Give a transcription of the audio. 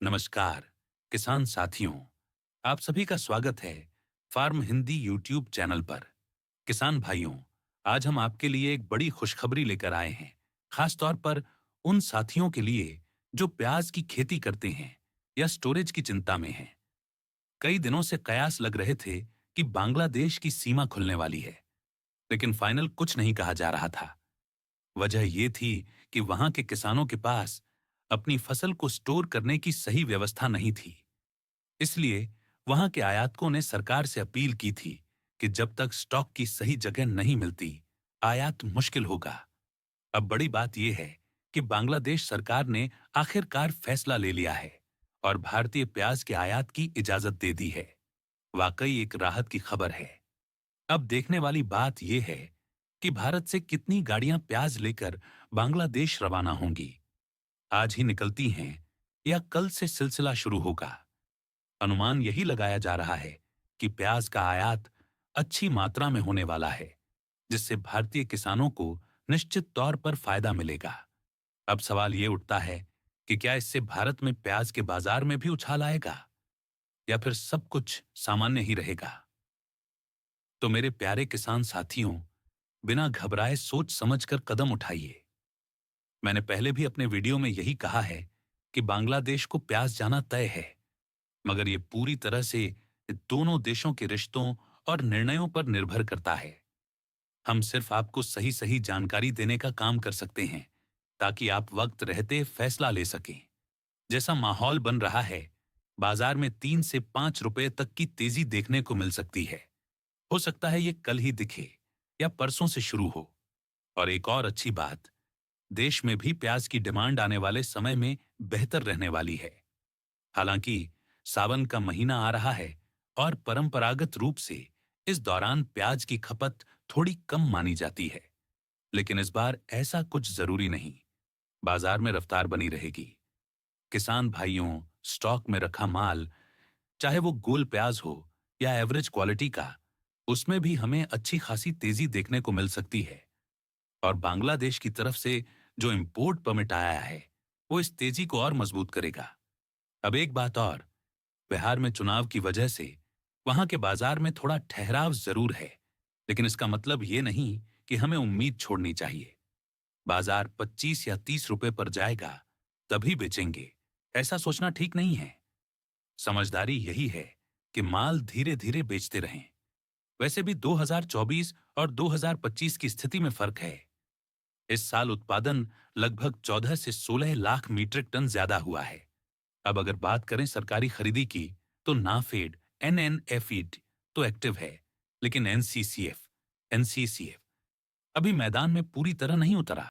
नमस्कार किसान साथियों, आप सभी का स्वागत है फार्म हिंदी यूट्यूब चैनल पर। किसान भाइयों, आज हम आपके लिए एक बड़ी खुशखबरी लेकर आए हैं, खास तौर पर उन साथियों के लिए जो प्याज की खेती करते हैं या स्टोरेज की चिंता में हैं। कई दिनों से कयास लग रहे थे कि बांग्लादेश की सीमा खुलने वाली है, लेकिन फाइनल कुछ नहीं कहा जा रहा था। वजह ये थी कि वहां के किसानों के पास अपनी फसल को स्टोर करने की सही व्यवस्था नहीं थी। इसलिए वहां के आयातकों ने सरकार से अपील की थी कि जब तक स्टॉक की सही जगह नहीं मिलती, आयात मुश्किल होगा। अब बड़ी बात यह है कि बांग्लादेश सरकार ने आखिरकार फैसला ले लिया है और भारतीय प्याज के आयात की इजाजत दे दी है। वाकई एक राहत की खबर है। अब देखने वाली बात यह है कि भारत से कितनी गाड़ियां प्याज लेकर बांग्लादेश रवाना होंगी। आज ही निकलती हैं या कल से सिलसिला शुरू होगा। अनुमान यही लगाया जा रहा है कि प्याज का आयात अच्छी मात्रा में होने वाला है, जिससे भारतीय किसानों को निश्चित तौर पर फायदा मिलेगा। अब सवाल ये उठता है कि क्या इससे भारत में प्याज के बाजार में भी उछाल आएगा या फिर सब कुछ सामान्य ही रहेगा। तो मेरे प्यारे किसान साथियों, बिना घबराए सोच समझकर कदम उठाइए। मैंने पहले भी अपने वीडियो में यही कहा है कि बांग्लादेश को प्याज जाना तय है, मगर ये पूरी तरह से दोनों देशों के रिश्तों और निर्णयों पर निर्भर करता है। हम सिर्फ आपको सही सही जानकारी देने का काम कर सकते हैं, ताकि आप वक्त रहते फैसला ले सकें। जैसा माहौल बन रहा है, बाजार में 3 से 5 रुपए तक की तेजी देखने को मिल सकती है। हो सकता है ये कल ही दिखे या परसों से शुरू हो। और एक और अच्छी बात, देश में भी प्याज की डिमांड आने वाले समय में बेहतर रहने वाली है। हालांकि सावन का महीना आ रहा है और परंपरागत रूप से इस दौरान प्याज की खपत थोड़ी कम मानी जाती है, लेकिन इस बार ऐसा कुछ जरूरी नहीं। बाजार में रफ्तार बनी रहेगी। किसान भाइयों, स्टॉक में रखा माल, चाहे वो गोल प्याज हो या एवरेज क्वालिटी का, उसमें भी हमें अच्छी खासी तेजी देखने को मिल सकती है। और बांग्लादेश की तरफ से जो इंपोर्ट परमिट आया है, वो इस तेजी को और मजबूत करेगा। अब एक बात और, बिहार में चुनाव की वजह से वहां के बाजार में थोड़ा ठहराव जरूर है, लेकिन इसका मतलब ये नहीं कि हमें उम्मीद छोड़नी चाहिए। बाजार 25 या 30 रुपए पर जाएगा तभी बेचेंगे, ऐसा सोचना ठीक नहीं है। समझदारी यही है कि माल धीरे धीरे बेचते रहें। वैसे भी 2024 और 2025 की स्थिति में फर्क है। इस साल उत्पादन लगभग 14 से 16 लाख मीट्रिक टन ज्यादा हुआ है। अब अगर बात करें सरकारी खरीदी की, तो नाफेड, एनएनएफईड तो एक्टिव है, लेकिन एनसीसीएफ, एनसीसीएफ अभी मैदान में पूरी तरह नहीं उतरा।